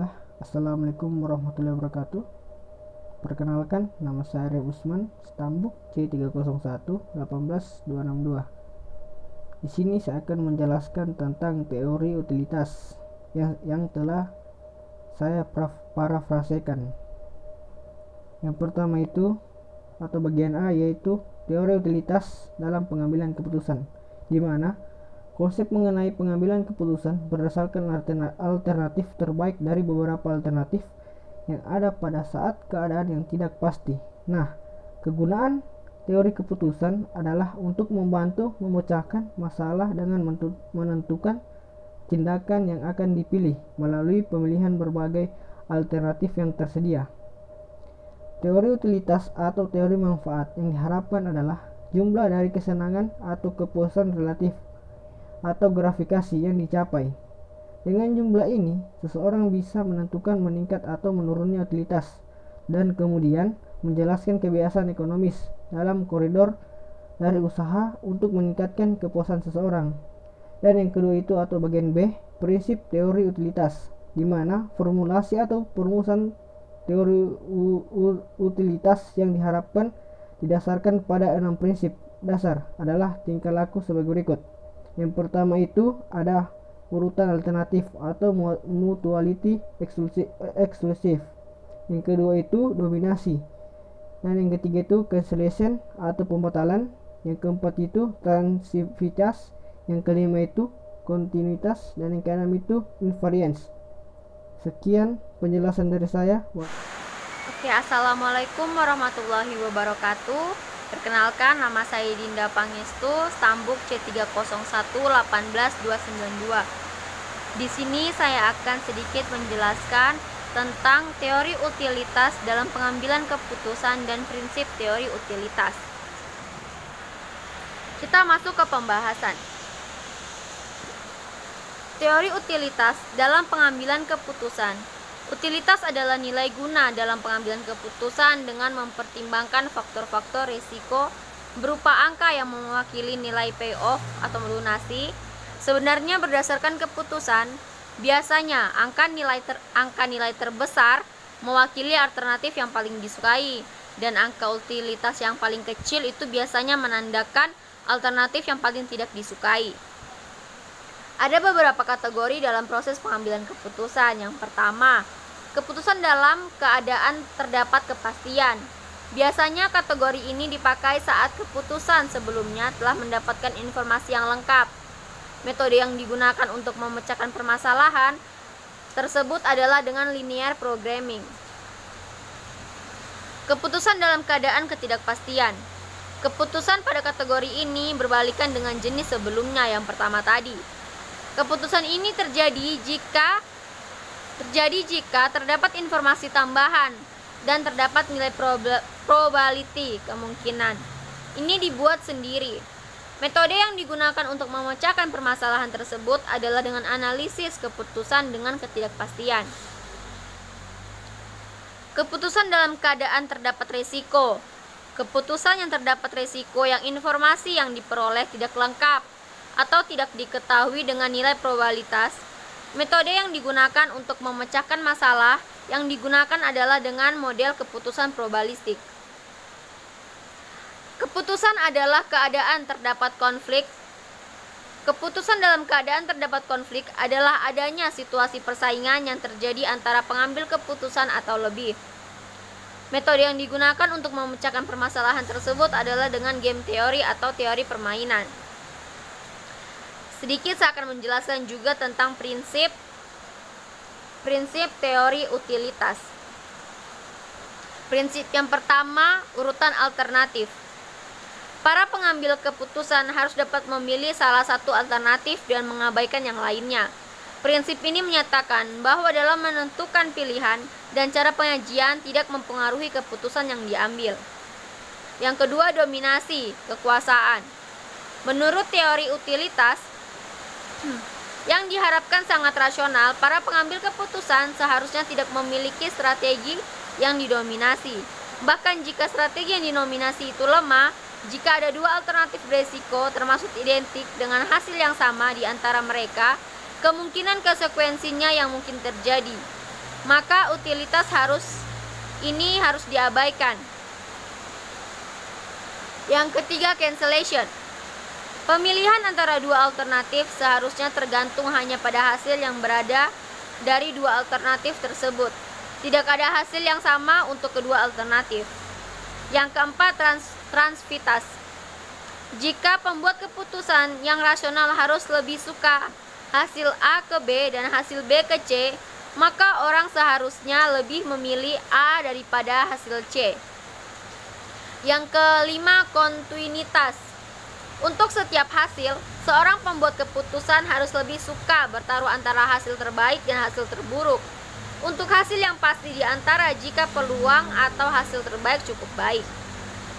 Bismillah. Assalamualaikum warahmatullahi wabarakatuh. Perkenalkan, nama saya Arif Usman, Stambuk C30118262. Di sini saya akan menjelaskan tentang teori utilitas yang telah saya parafrasekan. Yang pertama itu atau bagian A, yaitu teori utilitas dalam pengambilan keputusan, di mana konsep mengenai pengambilan keputusan berdasarkan alternatif terbaik dari beberapa alternatif yang ada pada saat keadaan yang tidak pasti. Nah, kegunaan teori keputusan adalah untuk membantu memecahkan masalah dengan menentukan tindakan yang akan dipilih melalui pemilihan berbagai alternatif yang tersedia. Teori utilitas atau teori manfaat yang diharapkan adalah jumlah dari kesenangan atau kepuasan relatif atau grafikasi yang dicapai. Dengan jumlah ini, seseorang bisa menentukan meningkat atau menurunnya utilitas dan kemudian menjelaskan kebiasaan ekonomis dalam koridor dari usaha untuk meningkatkan kepuasan seseorang. Dan yang kedua itu atau bagian B, prinsip teori utilitas, di mana formulasi atau perumusan teori utilitas yang diharapkan didasarkan pada 6 prinsip dasar adalah tingkah laku sebagai berikut. Yang pertama itu ada urutan alternatif atau mutuality exclusive. Yang kedua itu dominasi. Dan yang ketiga itu cancellation atau pembatalan. Yang keempat itu transivitas. Yang kelima itu kontinuitas. Dan yang keenam itu invariance. Sekian penjelasan dari saya. Oke, assalamualaikum warahmatullahi wabarakatuh. Perkenalkan, nama saya Dinda Pangestu, Stambuk C30118292. Di sini saya akan sedikit menjelaskan tentang teori utilitas dalam pengambilan keputusan dan prinsip teori utilitas. Kita masuk ke pembahasan. Teori utilitas dalam pengambilan keputusan. Utilitas adalah nilai guna dalam pengambilan keputusan dengan mempertimbangkan faktor-faktor risiko berupa angka yang mewakili nilai payoff atau lunasi. Sebenarnya berdasarkan keputusan, biasanya angka nilai terbesar mewakili alternatif yang paling disukai, dan angka utilitas yang paling kecil itu biasanya menandakan alternatif yang paling tidak disukai. Ada beberapa kategori dalam proses pengambilan keputusan. Yang pertama, keputusan dalam keadaan terdapat kepastian. Biasanya kategori ini dipakai saat keputusan sebelumnya telah mendapatkan informasi yang lengkap. Metode yang digunakan untuk memecahkan permasalahan tersebut adalah dengan linear programming. Keputusan dalam keadaan ketidakpastian. Keputusan pada kategori ini berbalikan dengan jenis sebelumnya yang pertama tadi. Keputusan ini terjadi jika terdapat informasi tambahan dan terdapat nilai probability kemungkinan. Ini dibuat sendiri. Metode yang digunakan untuk memecahkan permasalahan tersebut adalah dengan analisis keputusan dengan ketidakpastian. Keputusan dalam keadaan terdapat risiko. Keputusan yang terdapat risiko yang informasi yang diperoleh tidak lengkap atau tidak diketahui dengan nilai probabilitas. Metode yang digunakan untuk memecahkan masalah yang digunakan adalah dengan model keputusan probabilistik. Keputusan adalah keadaan terdapat konflik. Keputusan dalam keadaan terdapat konflik adalah adanya situasi persaingan yang terjadi antara pengambil keputusan atau lebih. Metode yang digunakan untuk memecahkan permasalahan tersebut adalah dengan game teori atau teori permainan. Sedikit saya akan menjelaskan juga tentang prinsip teori utilitas. Prinsip yang pertama, urutan alternatif. Para pengambil keputusan harus dapat memilih salah satu alternatif dan mengabaikan yang lainnya. Prinsip ini menyatakan bahwa dalam menentukan pilihan dan cara penyajian tidak mempengaruhi keputusan yang diambil. Yang kedua, dominasi, kekuasaan. Menurut teori utilitas, yang diharapkan sangat rasional, para pengambil keputusan seharusnya tidak memiliki strategi yang didominasi. Bahkan jika strategi yang didominasi itu lemah, jika ada dua alternatif beresiko termasuk identik dengan hasil yang sama di antara mereka, kemungkinan konsekuensinya yang mungkin terjadi. maka utilitas harus diabaikan. Yang ketiga, cancellation. Pemilihan antara dua alternatif seharusnya tergantung hanya pada hasil yang berada dari dua alternatif tersebut. Tidak ada hasil yang sama untuk kedua alternatif. Yang keempat, transvitas. Jika pembuat keputusan yang rasional harus lebih suka hasil A ke B dan hasil B ke C, maka orang seharusnya lebih memilih A daripada hasil C. Yang kelima, kontinuitas. Untuk setiap hasil, seorang pembuat keputusan harus lebih suka bertaruh antara hasil terbaik dan hasil terburuk. Untuk hasil yang pasti di antara jika peluang atau hasil terbaik cukup baik.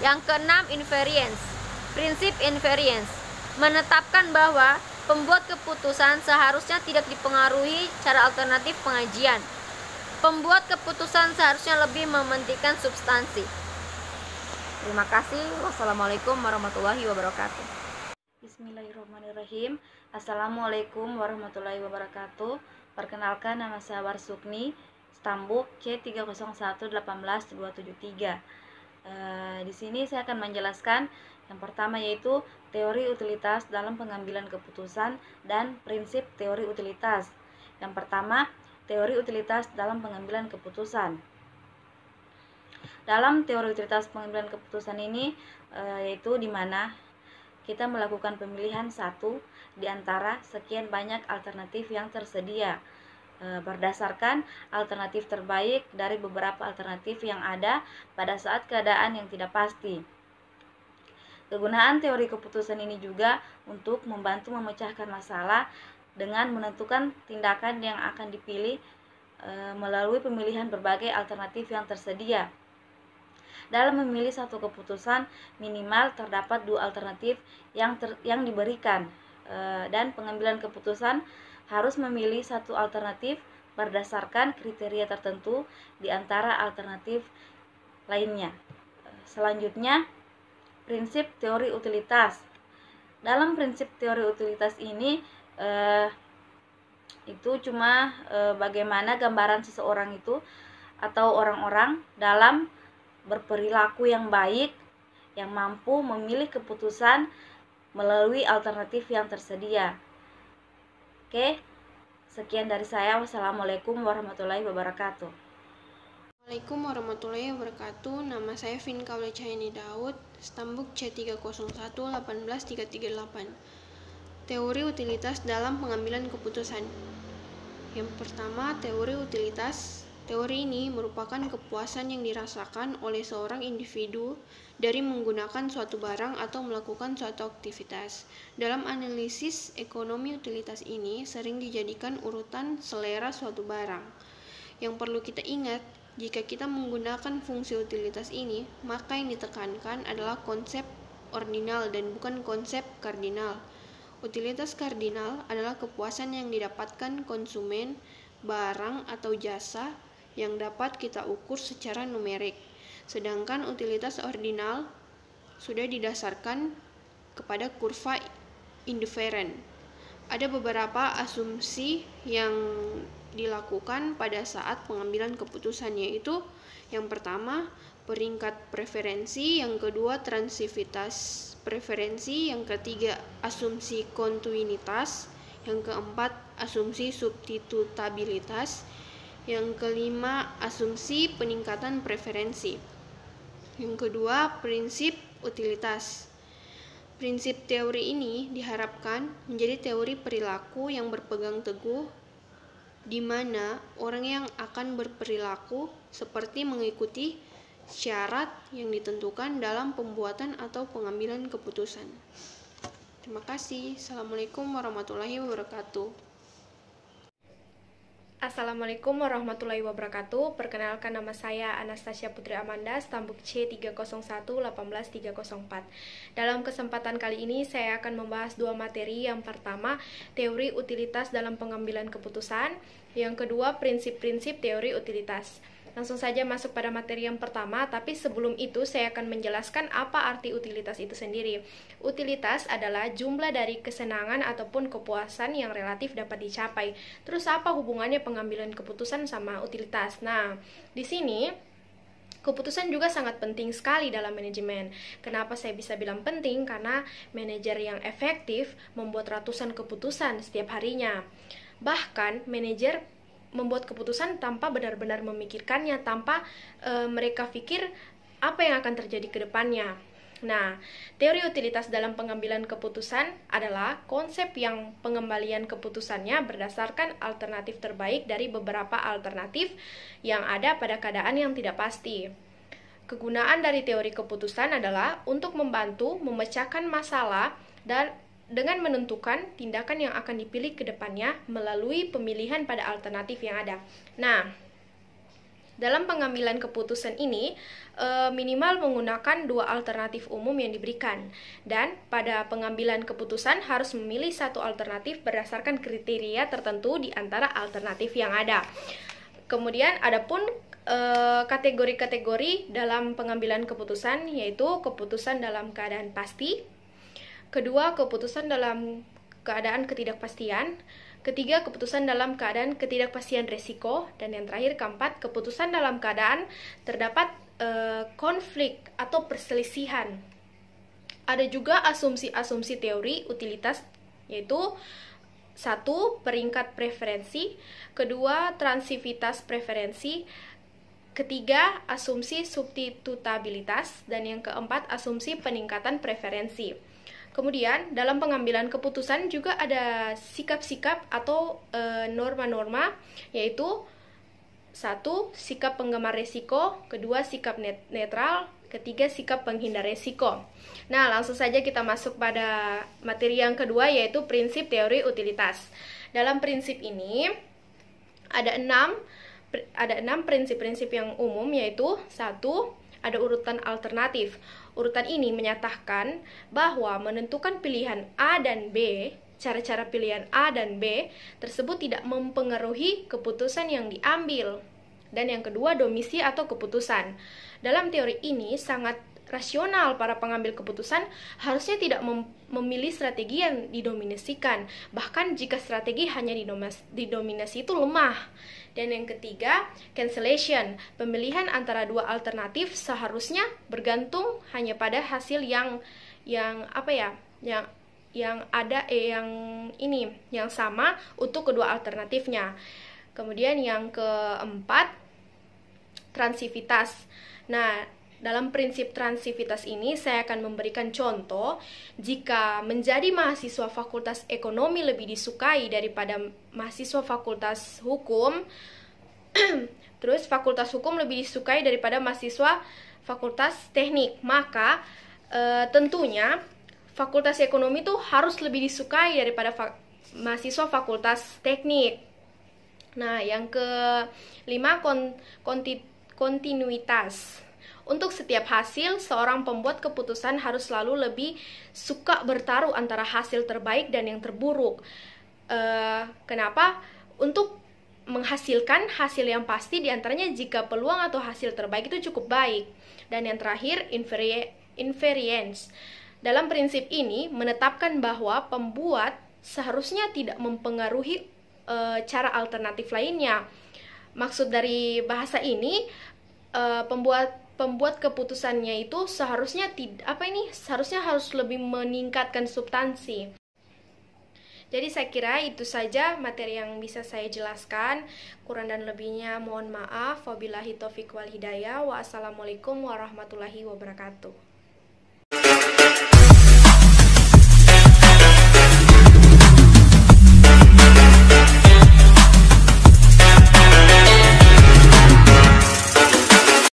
Yang keenam, invariance. Prinsip invariance menetapkan bahwa pembuat keputusan seharusnya tidak dipengaruhi cara alternatif pengajian. Pembuat keputusan seharusnya lebih mementingkan substansi. Terima kasih. Wassalamualaikum warahmatullahi wabarakatuh. Bismillahirrahmanirrahim. Assalamualaikum warahmatullahi wabarakatuh. Perkenalkan, nama saya Warsukni, Stambuk C30118273. Di sini saya akan menjelaskan yang pertama, yaitu teori utilitas dalam pengambilan keputusan dan prinsip teori utilitas. Yang pertama, teori utilitas dalam pengambilan keputusan. Dalam teori utilitas pengambilan keputusan ini yaitu di mana kita melakukan pemilihan satu di antara sekian banyak alternatif yang tersedia berdasarkan alternatif terbaik dari beberapa alternatif yang ada pada saat keadaan yang tidak pasti. Kegunaan teori keputusan ini juga untuk membantu memecahkan masalah dengan menentukan tindakan yang akan dipilih melalui pemilihan berbagai alternatif yang tersedia. Dalam memilih satu keputusan, minimal terdapat dua alternatif yang diberikan, dan pengambilan keputusan harus memilih satu alternatif berdasarkan kriteria tertentu di antara alternatif lainnya. Selanjutnya, prinsip teori utilitas. Dalam prinsip teori utilitas ini itu cuma bagaimana gambaran seseorang itu atau orang-orang dalam berperilaku yang baik, yang mampu memilih keputusan melalui alternatif yang tersedia. Oke, sekian dari saya. Wassalamualaikum warahmatullahi wabarakatuh. Assalamualaikum warahmatullahi wabarakatuh. Nama saya Vinka Wlecayani Daud, Stambuk C30118338. Teori utilitas dalam pengambilan keputusan. Yang pertama, teori utilitas. Teori ini merupakan kepuasan yang dirasakan oleh seorang individu dari menggunakan suatu barang atau melakukan suatu aktivitas. Dalam analisis ekonomi, utilitas ini sering dijadikan urutan selera suatu barang. Yang perlu kita ingat, jika kita menggunakan fungsi utilitas ini, maka yang ditekankan adalah konsep ordinal dan bukan konsep kardinal. Utilitas kardinal adalah kepuasan yang didapatkan konsumen barang atau jasa yang dapat kita ukur secara numerik. Sedangkan utilitas ordinal sudah didasarkan kepada kurva indiferen. Ada beberapa asumsi yang dilakukan pada saat pengambilan keputusan, yaitu yang pertama, peringkat preferensi, yang kedua, transivitas preferensi, yang ketiga, asumsi kontinuitas, yang keempat, asumsi substitutabilitas, yang kelima, asumsi peningkatan preferensi. Yang kedua, prinsip utilitas. Prinsip teori ini diharapkan menjadi teori perilaku yang berpegang teguh, di mana orang yang akan berperilaku seperti mengikuti syarat yang ditentukan dalam pembuatan atau pengambilan keputusan. Terima kasih. Assalamualaikum warahmatullahi wabarakatuh. Assalamualaikum warahmatullahi wabarakatuh. Perkenalkan, nama saya Anastasia Putri Amanda, Stambuk C30118304. Dalam kesempatan kali ini saya akan membahas dua materi. Yang pertama, teori utilitas dalam pengambilan keputusan. Yang kedua, prinsip-prinsip teori utilitas. Langsung saja masuk pada materi yang pertama, tapi sebelum itu saya akan menjelaskan apa arti utilitas itu sendiri. Utilitas adalah jumlah dari kesenangan ataupun kepuasan yang relatif dapat dicapai. Terus apa hubungannya pengambilan keputusan sama utilitas? Nah, di sini keputusan juga sangat penting sekali dalam manajemen. Kenapa saya bisa bilang penting? Karena manajer yang efektif membuat ratusan keputusan setiap harinya. Bahkan manajer membuat keputusan tanpa benar-benar memikirkannya, tanpa mereka pikir apa yang akan terjadi ke depannya. Nah, teori utilitas dalam pengambilan keputusan adalah konsep yang pengembalian keputusannya berdasarkan alternatif terbaik dari beberapa alternatif yang ada pada keadaan yang tidak pasti. Kegunaan dari teori keputusan adalah untuk membantu memecahkan masalah dan dengan menentukan tindakan yang akan dipilih ke depannya melalui pemilihan pada alternatif yang ada. Nah, dalam pengambilan keputusan ini minimal menggunakan 2 alternatif umum yang diberikan, dan pada pengambilan keputusan harus memilih satu alternatif berdasarkan kriteria tertentu di antara alternatif yang ada. Kemudian adapun kategori-kategori dalam pengambilan keputusan, yaitu keputusan dalam keadaan pasti, kedua keputusan dalam keadaan ketidakpastian, ketiga keputusan dalam keadaan ketidakpastian resiko, dan yang terakhir keempat keputusan dalam keadaan terdapat konflik atau perselisihan. Ada juga asumsi-asumsi teori utilitas, yaitu 1. Peringkat preferensi, kedua transivitas preferensi, ketiga asumsi substitutabilitas, dan yang keempat asumsi peningkatan preferensi. Kemudian dalam pengambilan keputusan juga ada sikap-sikap atau norma-norma, yaitu 1. Sikap penggemar resiko, kedua sikap netral, ketiga sikap penghindar resiko. Nah, langsung saja kita masuk pada materi yang kedua, yaitu prinsip teori utilitas. Dalam prinsip ini ada 6 prinsip-prinsip yang umum, yaitu 1. Ada urutan alternatif. Urutan ini menyatakan bahwa menentukan pilihan A dan B, cara-cara pilihan A dan B tersebut tidak mempengaruhi keputusan yang diambil. Dan yang kedua, domisi atau keputusan. Dalam teori ini sangat rasional, para pengambil keputusan harusnya tidak memilih strategi yang didominasikan, bahkan jika strategi hanya didominasi itu lemah. Dan yang ketiga, cancellation. Pemilihan antara 2 alternatif seharusnya bergantung hanya pada hasil yang sama untuk kedua alternatifnya. Kemudian yang keempat, transivitas. Nah, dalam prinsip transivitas ini saya akan memberikan contoh jika menjadi mahasiswa Fakultas Ekonomi lebih disukai daripada mahasiswa Fakultas Hukum, terus Fakultas Hukum lebih disukai daripada mahasiswa Fakultas Teknik, maka tentunya Fakultas Ekonomi itu harus lebih disukai daripada mahasiswa Fakultas Teknik. Nah, yang kelima, kontinuitas. Untuk setiap hasil, seorang pembuat keputusan harus selalu lebih suka bertaruh antara hasil terbaik dan yang terburuk. Kenapa? Untuk menghasilkan hasil yang pasti, diantaranya jika peluang atau hasil terbaik itu cukup baik. Dan yang terakhir, invariance. Dalam prinsip ini, menetapkan bahwa pembuat seharusnya tidak mempengaruhi cara alternatif lainnya. Maksud dari bahasa ini, pembuat keputusannya itu seharusnya harus lebih meningkatkan substansi. Jadi saya kira itu saja materi yang bisa saya jelaskan. Kurang dan lebihnya mohon maaf. Wabillahi taufiq wal hidayah. Wassalamualaikum warahmatullahi wabarakatuh.